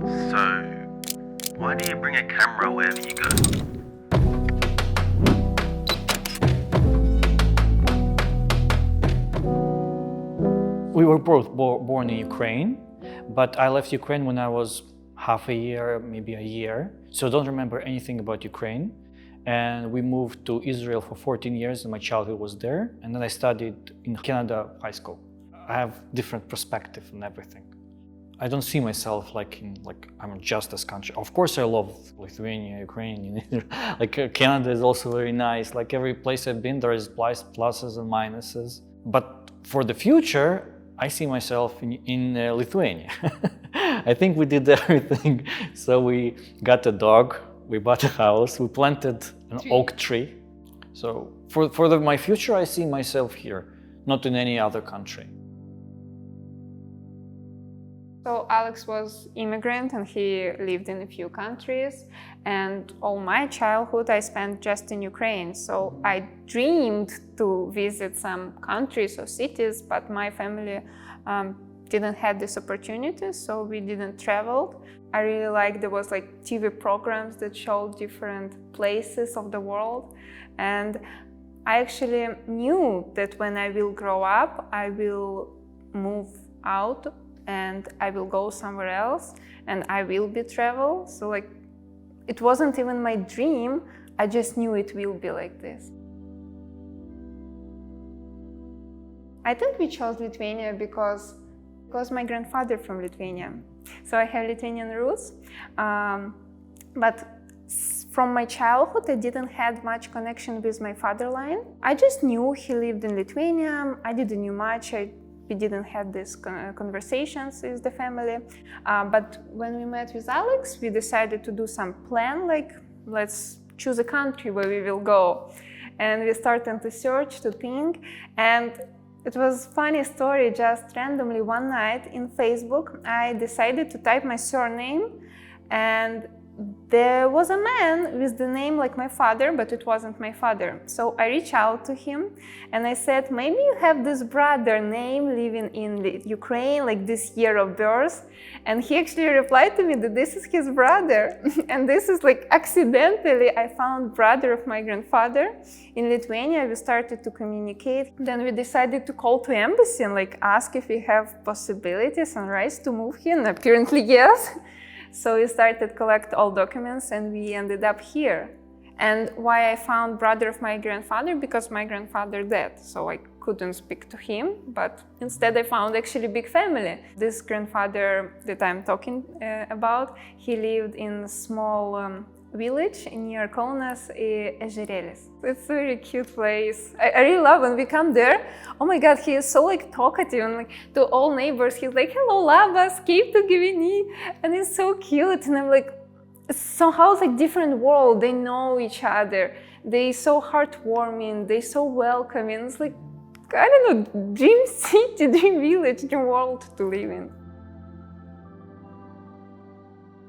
So, why do you bring a camera wherever you go? We were both born in Ukraine, but I left Ukraine when I was half a year, maybe a year. So I don't remember anything about Ukraine. And we moved to Israel for 14 years and my childhood was there. And then I studied in Canada high school. I have different perspective on everything. I don't see myself I'm just this country. Of course I love Lithuania, Ukraine, Canada is also very nice. Like every place I've been, there is pluses and minuses. But for the future, I see myself in Lithuania. I think we did everything. So we got a dog, we bought a house, we planted an oak tree. So for my future, I see myself here, not in any other country. So Alex was immigrant and he lived in a few countries, and all my childhood I spent just in Ukraine. So I dreamed to visit some countries or cities, but my family didn't have this opportunity, so we didn't travel. I really liked there was TV programs that showed different places of the world, and I actually knew that when I will grow up, I will move out and I will go somewhere else and I will be travel. So it wasn't even my dream, I just knew it will be like this. I think we chose Lithuania because my grandfather from Lithuania. So I have Lithuanian roots, but from my childhood I didn't have much connection with my fatherland. I just knew he lived in Lithuania, I didn't know much. We didn't have these conversations with the family, but when we met with Alex, we decided to do some plan, let's choose a country where we will go. And we started to search, to think, and it was a funny story. Just randomly one night in Facebook, I decided to type my surname, and there was a man with the name like my father, but it wasn't my father. So I reached out to him and I said, maybe you have this brother name living in Ukraine, like this year of birth. And he actually replied to me that this is his brother. And this is accidentally I found brother of my grandfather in Lithuania. We started to communicate. Then we decided to call to embassy and ask if we have possibilities and rights to move here. And apparently yes. So we started collect all documents and we ended up here. And why I found brother of my grandfather? Because my grandfather dead, so I couldn't speak to him, but instead I found actually big family. This grandfather that I'm talking about, he lived in a small village near Kaunas, Ežerėlis. It's a very cute place. I really love when we come there. Oh my God, he is so talkative and to all neighbors. He's like, hello, labas, kaip tu gyveni? And it's so cute. And I'm somehow it's different world. They know each other. They so heartwarming. They so welcoming. It's I don't know, dream city, dream village, dream world to live in.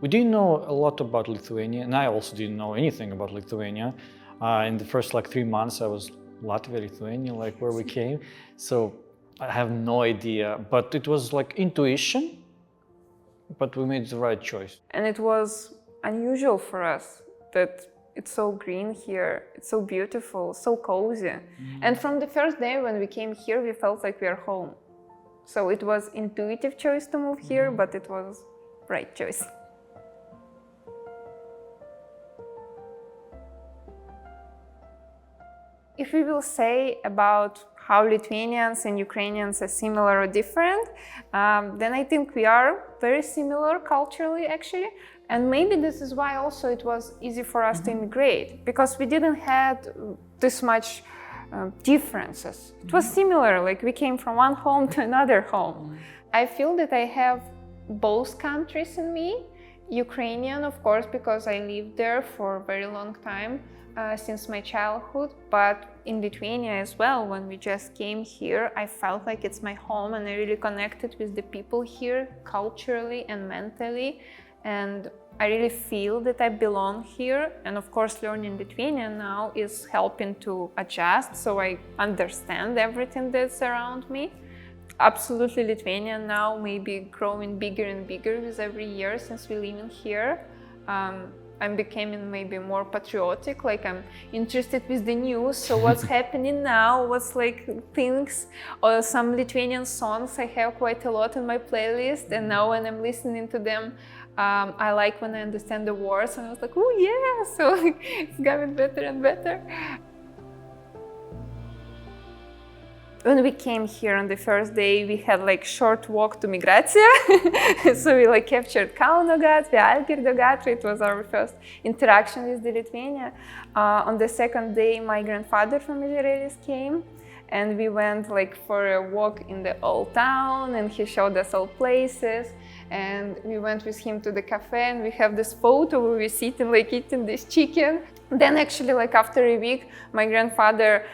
We didn't know a lot about Lithuania, and I also didn't know anything about Lithuania. In the first 3 months, I was Latvia, Lithuania, where we came. So I have no idea, but it was intuition, but we made the right choice. And it was unusual for us that it's so green here, it's so beautiful, so cozy. And from the first day when we came here, we felt like we are home. So it was intuitive choice to move here, but it was right choice. If we will say about how Lithuanians and Ukrainians are similar or different, then I think we are very similar culturally, actually. And maybe this is why also it was easy for us to immigrate, because we didn't have this much differences. It was similar, we came from one home to another home. I feel that I have both countries in me. Ukrainian, of course, because I lived there for a very long time. Since my childhood, but in Lithuania as well. When we just came here, I felt like it's my home and I really connected with the people here culturally and mentally, and I really feel that I belong here. And of course, learning Lithuanian now is helping to adjust, so I understand everything that's around me. Absolutely Lithuanian now, maybe growing bigger and bigger with every year since we live in here. I'm becoming maybe more patriotic, like I'm interested with the news, so what's happening now, what's like things, or some Lithuanian songs I have quite a lot on my playlist, and now when I'm listening to them, I like when I understand the words, and I was like, oh yeah, so like, it's getting better and better. When we came here on the first day, we had like short walk to Migracija. So we like captured Kauno gatvę, Algirdo gatvę. It was our first interaction with the Lithuania. On the second day, my grandfather from Israelis came, and we went like for a walk in the old town, and he showed us all places. And we went with him to the cafe, and we have this photo where we're sitting like eating this chicken. Then actually like after a week, my grandfather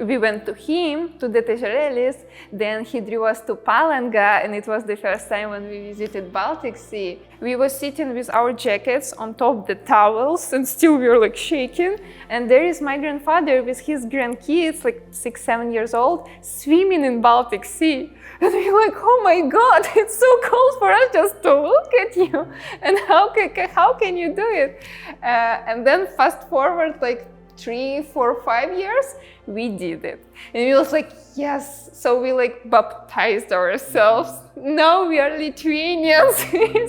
we went to him, to the Težerelis, then he drew us to Palanga, and it was the first time when we visited Baltic Sea. We were sitting with our jackets on top the towels, and still we were like shaking. And there is my grandfather with his grandkids, like 6-7 years old, swimming in Baltic Sea. And we were like, oh my God, it's so cold for us just to look at you. And how can you do it? And then fast forward like 3, 4, 5 years, we did it. And we was like, yes. So we like baptized ourselves. Now we are Lithuanians,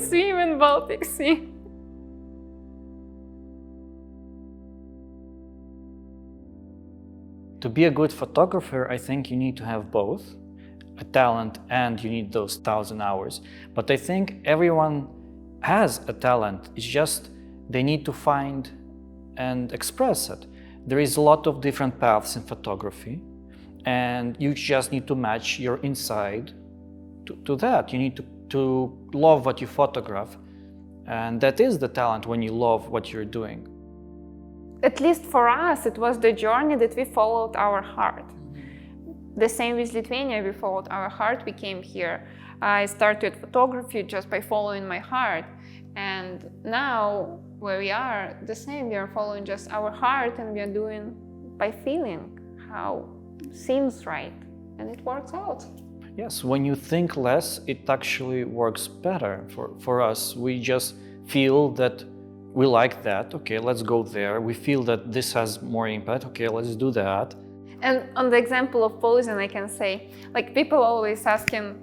swim in Baltic Sea. To be a good photographer, I think you need to have both a talent and you need those 1,000 hours. But I think everyone has a talent. It's just they need to find and express it. There is a lot of different paths in photography, and you just need to match your inside to that. You need to love what you photograph, and that is the talent when you love what you're doing. At least for us, it was the journey that we followed our heart. The same with Lithuania, we followed our heart, we came here. I started photography just by following my heart, and now where we are, the same, we are following just our heart, and we are doing by feeling how seems right, and it works out. Yes, when you think less, it actually works better for us. We just feel that we like that, okay, let's go there. We feel that this has more impact, okay, let's do that. And on the example of posing, I can say, like people always asking,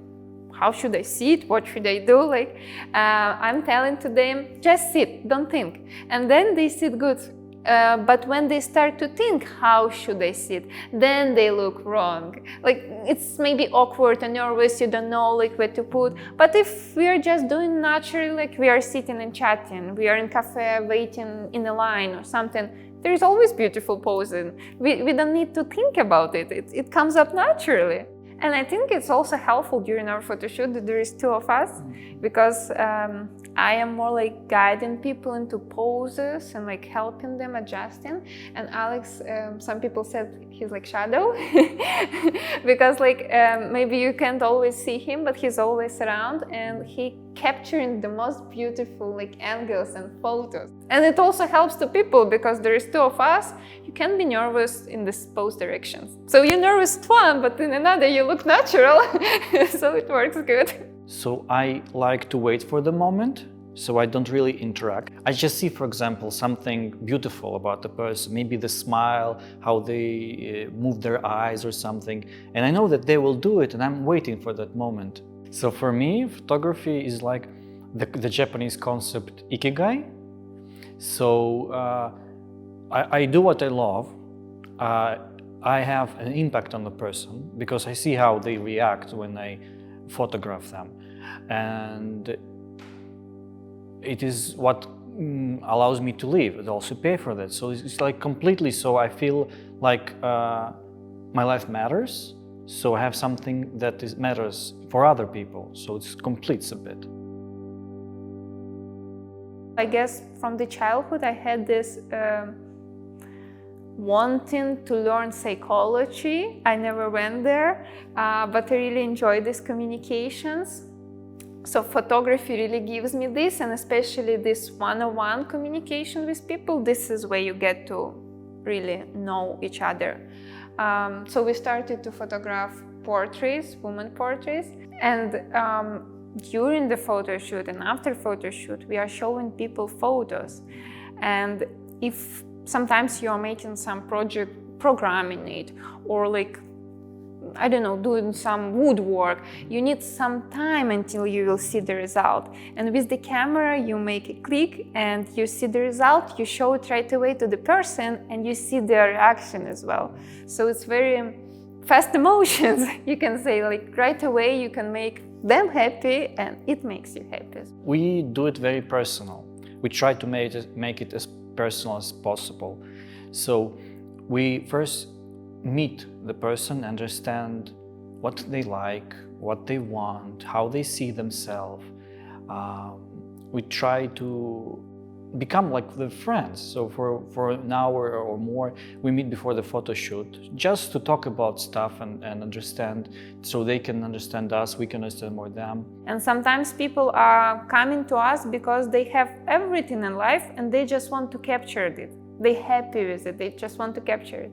how should I sit? What should I do? Like, I'm telling to them, just sit, don't think. And then they sit good. But when they start to think, how should I sit? Then they look wrong. Like, it's maybe awkward and nervous, you don't know like where to put. But if we are just doing naturally, like we are sitting and chatting, we are in cafe waiting in a line or something, there is always beautiful posing. We don't need to think about it. It comes up naturally. And I think it's also helpful during our photo shoot that there is 2 of us, because I am more like guiding people into poses and like helping them adjusting. And Alex, some people said he's like shadow, because like maybe you can't always see him, but he's always around, and he capturing the most beautiful like angles and photos. And it also helps to people because there is 2 of us. You can be nervous in this pose directions. So you're nervous at one, but in another you look natural. So it works good. So I like to wait for the moment, so I don't really interact. I just see, for example, something beautiful about the person, maybe the smile, how they move their eyes or something. And I know that they will do it, and I'm waiting for that moment. So for me, photography is like the Japanese concept ikigai. So I do what I love. I have an impact on the person because I see how they react when I photograph them. And it is what allows me to live. It also pay for that. So it's like completely, so I feel like my life matters. So I have something that matters for other people. So it completes a bit. I guess from the childhood I had this wanting to learn psychology. I never went there, but I really enjoy these communications. So photography really gives me this, and especially this one-on-one communication with people. This is where you get to really know each other. So we started to photograph portraits, women portraits. And during the photo shoot and after photo shoot, we are showing people photos. And if sometimes you are making some project, programming it, or like, I don't know, doing some woodwork, you need some time until you will see the result. And with the camera, you make a click and you see the result, you show it right away to the person and you see their reaction as well. So it's very fast emotions, you can say, like right away you can make them happy and it makes you happy. We do it very personal. We try to make it as personal as possible. So we first meet the person, understand what they like, what they want, how they see themselves. We try to become like the friends. So for an hour or more, we meet before the photo shoot, just to talk about stuff and understand, so they can understand us, we can understand more them. And sometimes people are coming to us because they have everything in life and they just want to capture it. They're happy with it, they just want to capture it.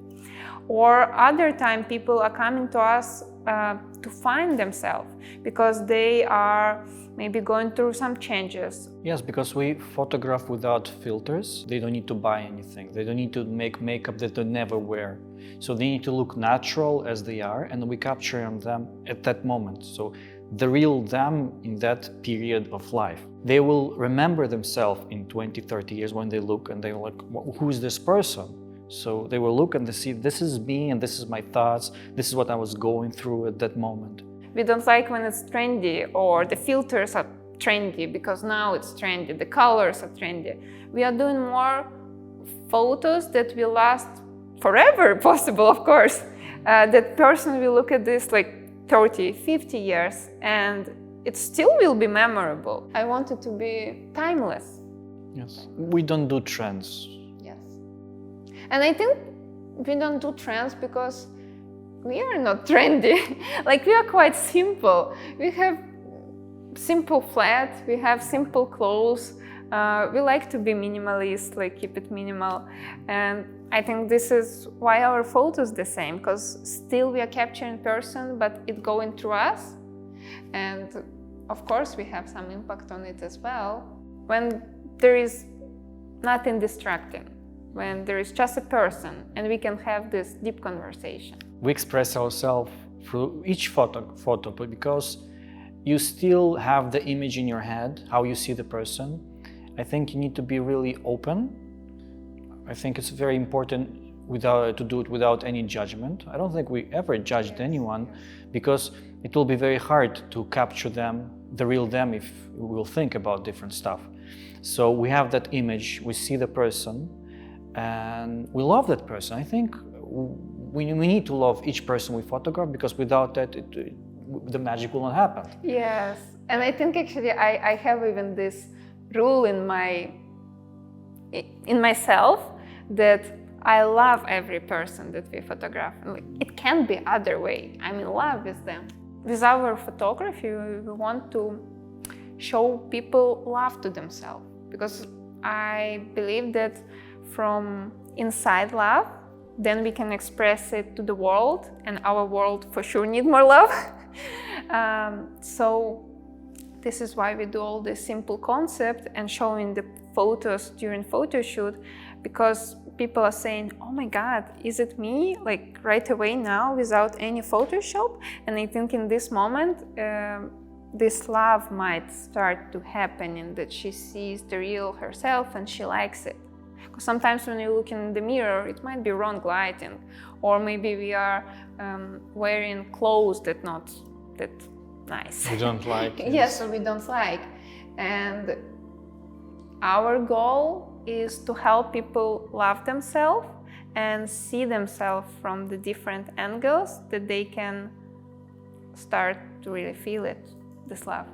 Or other time people are coming to us to find themselves because they are maybe going through some changes. Yes, because we photograph without filters. They don't need to buy anything. They don't need to make makeup that they never wear. So they need to look natural as they are, and we capture them at that moment. So the real them in that period of life. They will remember themselves in 20, 30 years when they look and they're like, who is this person? So they will look and they see, this is me and this is my thoughts, this is what I was going through at that moment. We don't like when it's trendy or the filters are trendy because now it's trendy, the colors are trendy. We are doing more photos that will last forever, possible of course. That person will look at this like 30, 50 years and it still will be memorable. I want it to be timeless. Yes. We don't do trends. Yes. And I think we don't do trends because we are not trendy. Like we are quite simple. We have simple flats, we have simple clothes. We like to be minimalist, like keep it minimal. And I think this is why our photos the same, because still we are capturing person, but it going through us. And of course we have some impact on it as well. When there is nothing distracting, when there is just a person and we can have this deep conversation. We express ourselves through each photo because you still have the image in your head, how you see the person. I think you need to be really open. I think it's very important to do it without any judgment. I don't think we ever judged anyone because it will be very hard to capture them, the real them, if we will think about different stuff. So we have that image, we see the person, and we love that person. I think we need to love each person we photograph because without that, the magic will not happen. Yes, and I think actually I have even this rule in myself that I love every person that we photograph. It can't be other way. I'm in love with them. With our photography, we want to show people love to themselves because I believe that from inside love, then we can express it to the world, and our world for sure need more love. So this is why we do all this simple concept and showing the photos during photo shoot, because people are saying, oh my God, is it me? Like right away now without any Photoshop? And I think in this moment, this love might start to happen in that she sees the real herself and she likes it. Because sometimes when you look in the mirror, it might be wrong lighting, or maybe we are wearing clothes that not that nice. We don't like. Yes, so we don't like. And our goal is to help people love themselves and see themselves from the different angles that they can start to really feel it, this love.